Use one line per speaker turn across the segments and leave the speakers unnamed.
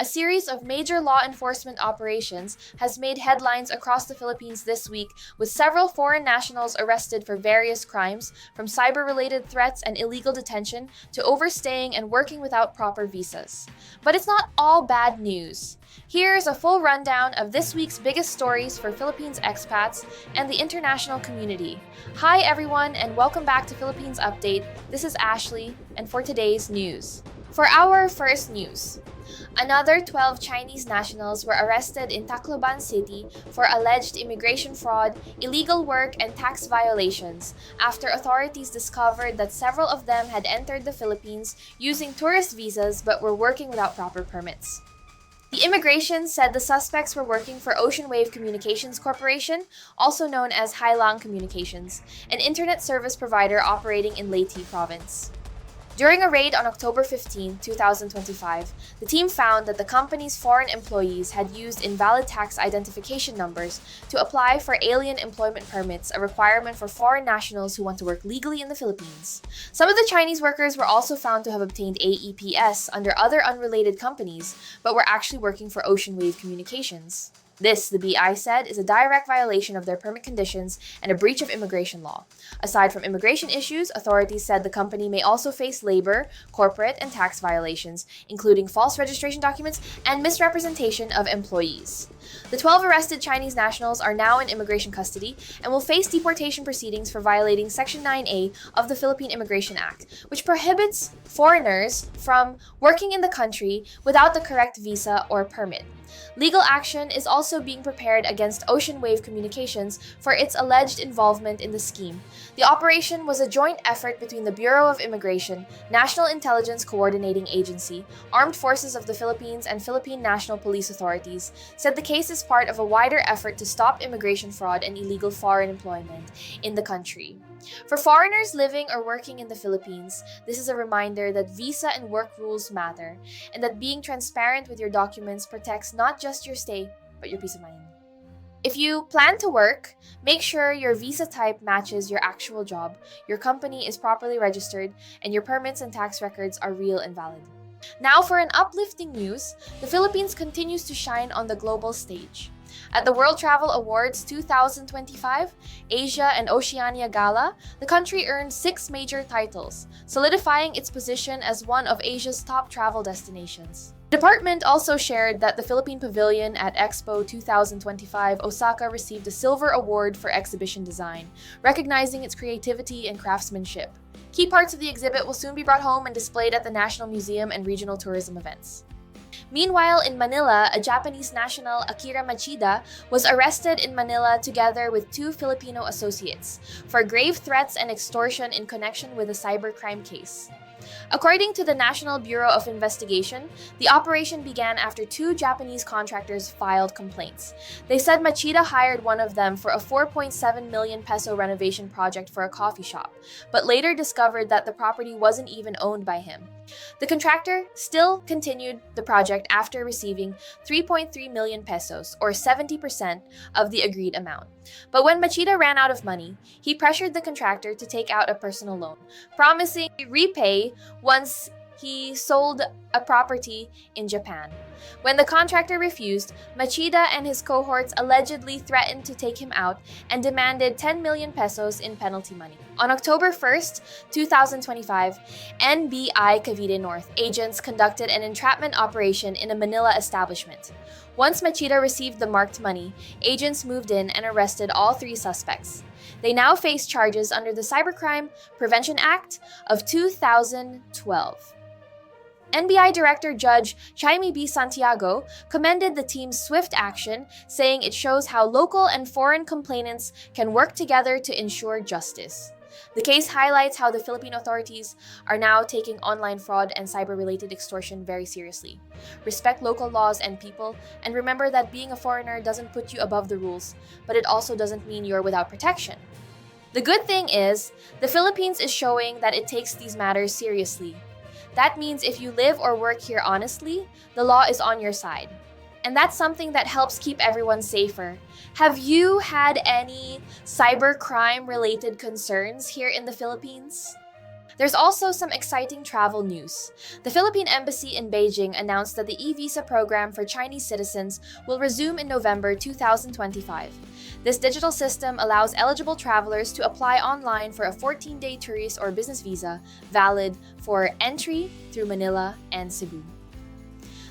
A series of major law enforcement operations has made headlines across the Philippines this week, with several foreign nationals arrested for various crimes, from cyber-related threats and illegal detention to overstaying and working without proper visas. But it's not all bad news. Here's a full rundown of this week's biggest stories for Philippines expats and the international community. Hi everyone, and welcome back to Philippines Update. This is Ashley, and for today's news. For our first news, another 12 Chinese nationals were arrested in Tacloban City for alleged immigration fraud, illegal work, and tax violations after authorities discovered that several of them had entered the Philippines using tourist visas but were working without proper permits. The immigration said the suspects were working for Ocean Wave Communications Corporation, also known as Hailang Communications, an internet service provider operating in Leyte province. During a raid on October 15, 2025, the team found that the company's foreign employees had used invalid tax identification numbers to apply for alien employment permits, a requirement for foreign nationals who want to work legally in the Philippines. Some of the Chinese workers were also found to have obtained AEPS under other unrelated companies, but were actually working for Ocean Wave Communications. This, the BI said, is a direct violation of their permit conditions and a breach of immigration law. Aside from immigration issues, authorities said the company may also face labor, corporate, and tax violations, including false registration documents and misrepresentation of employees. The 12 arrested Chinese nationals are now in immigration custody and will face deportation proceedings for violating Section 9A of the Philippine Immigration Act, which prohibits foreigners from working in the country without the correct visa or permit. Legal action is also being prepared against Ocean Wave Communications for its alleged involvement in the scheme. The operation was a joint effort between the Bureau of Immigration, National Intelligence Coordinating Agency, Armed Forces of the Philippines, and Philippine National Police Authorities, said the case is part of a wider effort to stop immigration fraud and illegal foreign employment in the country. For foreigners living or working in the Philippines, this is a reminder that visa and work rules matter, and that being transparent with your documents protects not just your stay, but your peace of mind. If you plan to work, make sure your visa type matches your actual job, your company is properly registered, and your permits and tax records are real and valid. Now for an uplifting news, the Philippines continues to shine on the global stage. At the World Travel Awards 2025 Asia and Oceania Gala, the country earned 6 major titles, solidifying its position as one of Asia's top travel destinations. The department also shared that the Philippine Pavilion at Expo 2025 Osaka received a Silver Award for exhibition design, recognizing its creativity and craftsmanship. Key parts of the exhibit will soon be brought home and displayed at the National Museum and regional tourism events. Meanwhile, in Manila, a Japanese national, Akira Machida, was arrested in Manila together with 2 Filipino associates for grave threats and extortion in connection with a cybercrime case. According to the National Bureau of Investigation, the operation began after 2 Japanese contractors filed complaints. They said Machida hired one of them for a 4.7 million peso renovation project for a coffee shop, but later discovered that the property wasn't even owned by him. The contractor still continued the project after receiving 3.3 million pesos, or 70% of the agreed amount. But when Machida ran out of money, he pressured the contractor to take out a personal loan, promising to repay once he sold a property in Japan. When the contractor refused, Machida and his cohorts allegedly threatened to take him out and demanded 10 million pesos in penalty money. On October 1st, 2025, NBI Cavite North agents conducted an entrapment operation in a Manila establishment. Once Machida received the marked money, agents moved in and arrested all 3 suspects. They now face charges under the Cybercrime Prevention Act of 2012. NBI Director Judge Jaime B. Santiago commended the team's swift action, saying it shows how local and foreign complainants can work together to ensure justice. The case highlights how the Philippine authorities are now taking online fraud and cyber-related extortion very seriously. Respect local laws and people, and remember that being a foreigner doesn't put you above the rules, but it also doesn't mean you're without protection. The good thing is, the Philippines is showing that it takes these matters seriously. That means if you live or work here honestly, the law is on your side. And that's something that helps keep everyone safer. Have you had any cybercrime related concerns here in the Philippines? There's also some exciting travel news. The Philippine Embassy in Beijing announced that the e-visa program for Chinese citizens will resume in November 2025. This digital system allows eligible travelers to apply online for a 14-day tourist or business visa, valid for entry through Manila and Cebu.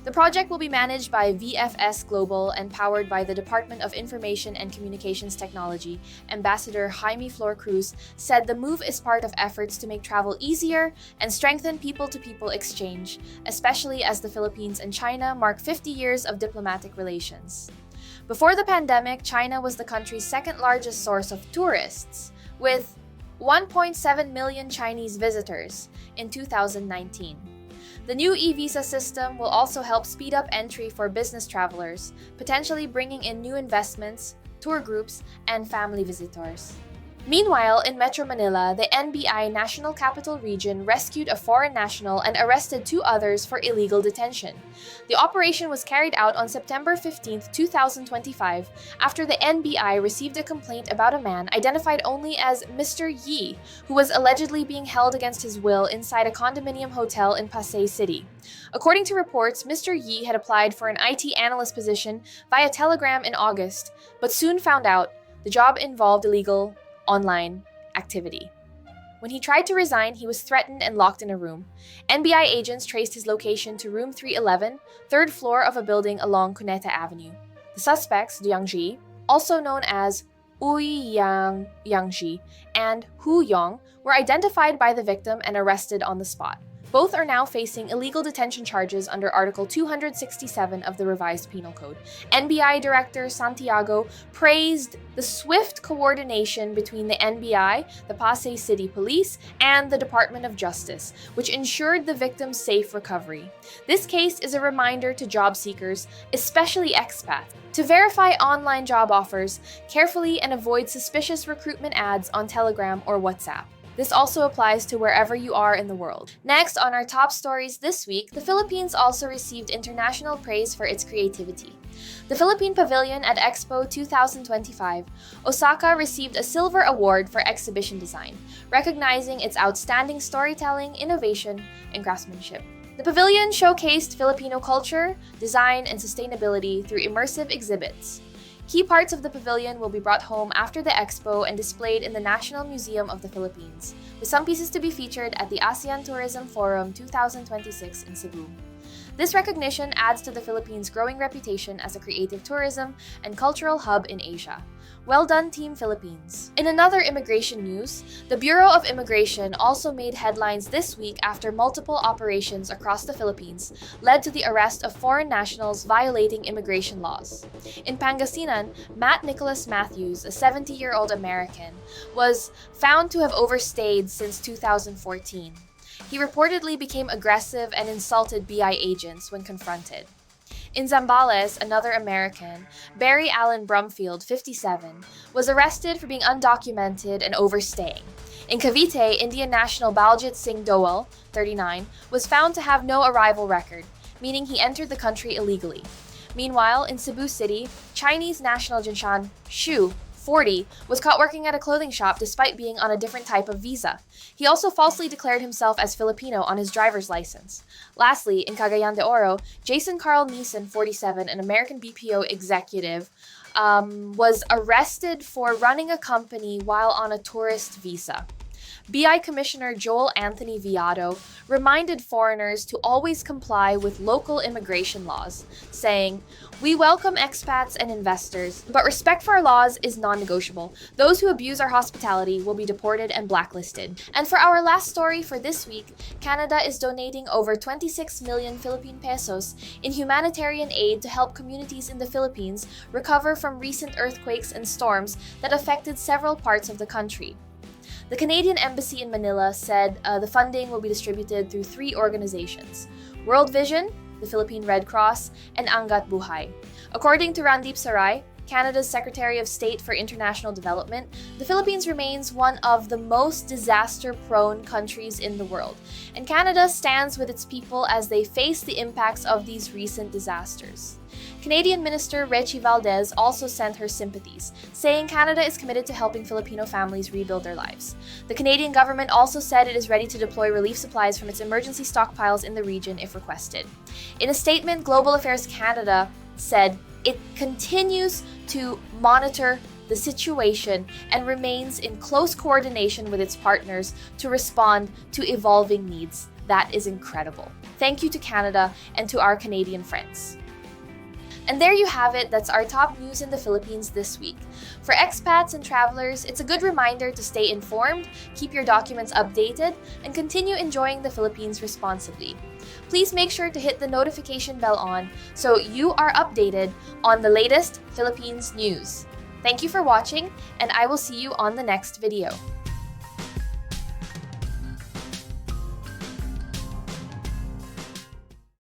The project will be managed by VFS Global and powered by the Department of Information and Communications Technology. Ambassador Jaime Flor Cruz said the move is part of efforts to make travel easier and strengthen people-to-people exchange, especially as the Philippines and China mark 50 years of diplomatic relations. Before the pandemic, China was the country's second-largest source of tourists, with 1.7 million Chinese visitors in 2019. The new e-visa system will also help speed up entry for business travelers, potentially bringing in new investments, tour groups, and family visitors. Meanwhile, in Metro Manila, the NBI National Capital Region rescued a foreign national and arrested 2 others for illegal detention. The operation was carried out on September 15, 2025, after the NBI received a complaint about a man identified only as Mr. Yi, who was allegedly being held against his will inside a condominium hotel in Pasay City. According to reports, Mr. Yi had applied for an IT analyst position via Telegram in August, but soon found out the job involved illegal online activity. When he tried to resign, he was threatened and locked in a room. NBI agents traced his location to room 311, third floor of a building along Cuneta Avenue. The suspects, Liang Ji, also known as Yang Ji, and Hu Yong, were identified by the victim and arrested on the spot. Both are now facing illegal detention charges under Article 267 of the Revised Penal Code. NBI Director Santiago praised the swift coordination between the NBI, the Pasay City Police, and the Department of Justice, which ensured the victim's safe recovery. This case is a reminder to job seekers, especially expats, to verify online job offers carefully and avoid suspicious recruitment ads on Telegram or WhatsApp. This also applies to wherever you are in the world. Next, on our top stories this week, the Philippines also received international praise for its creativity. The Philippine Pavilion at Expo 2025, Osaka received a Silver Award for exhibition design, recognizing its outstanding storytelling, innovation, and craftsmanship. The pavilion showcased Filipino culture, design, and sustainability through immersive exhibits. Key parts of the pavilion will be brought home after the expo and displayed in the National Museum of the Philippines, with some pieces to be featured at the ASEAN Tourism Forum 2026 in Cebu. This recognition adds to the Philippines' growing reputation as a creative tourism and cultural hub in Asia. Well done, Team Philippines. In another immigration news, the Bureau of Immigration also made headlines this week after multiple operations across the Philippines led to the arrest of foreign nationals violating immigration laws. In Pangasinan, Matt Nicholas Matthews, a 70-year-old American, was found to have overstayed since 2014. He reportedly became aggressive and insulted BI agents when confronted. In Zambales, another American, Barry Allen Brumfield, 57, was arrested for being undocumented and overstaying. In Cavite, Indian national Baljit Singh Dowell, 39, was found to have no arrival record, meaning he entered the country illegally. Meanwhile, in Cebu City, Chinese national Jinshan Xu, 40, was caught working at a clothing shop despite being on a different type of visa. He also falsely declared himself as Filipino on his driver's license. Lastly, in Cagayan de Oro, Jason Carl Neeson, 47, an American BPO executive, was arrested for running a company while on a tourist visa. BI Commissioner Joel Anthony Viado reminded foreigners to always comply with local immigration laws, saying, "We welcome expats and investors, but respect for our laws is non-negotiable. Those who abuse our hospitality will be deported and blacklisted." And for our last story for this week, Canada is donating over 26 million Philippine pesos in humanitarian aid to help communities in the Philippines recover from recent earthquakes and storms that affected several parts of the country. The Canadian Embassy in Manila said the funding will be distributed through 3 organizations: World Vision, the Philippine Red Cross, and Angat Buhay. According to Randeep Sarai, Canada's Secretary of State for International Development, the Philippines remains one of the most disaster-prone countries in the world, and Canada stands with its people as they face the impacts of these recent disasters. Canadian Minister Rechi Valdez also sent her sympathies, saying Canada is committed to helping Filipino families rebuild their lives. The Canadian government also said it is ready to deploy relief supplies from its emergency stockpiles in the region if requested. In a statement, Global Affairs Canada said it continues to monitor the situation and remains in close coordination with its partners to respond to evolving needs. That is incredible. Thank you to Canada and to our Canadian friends. And there you have it, that's our top news in the Philippines this week. For expats and travelers, it's a good reminder to stay informed, keep your documents updated, and continue enjoying the Philippines responsibly. Please make sure to hit the notification bell on so you are updated on the latest Philippines news. Thank you for watching, and I will see you on the next video.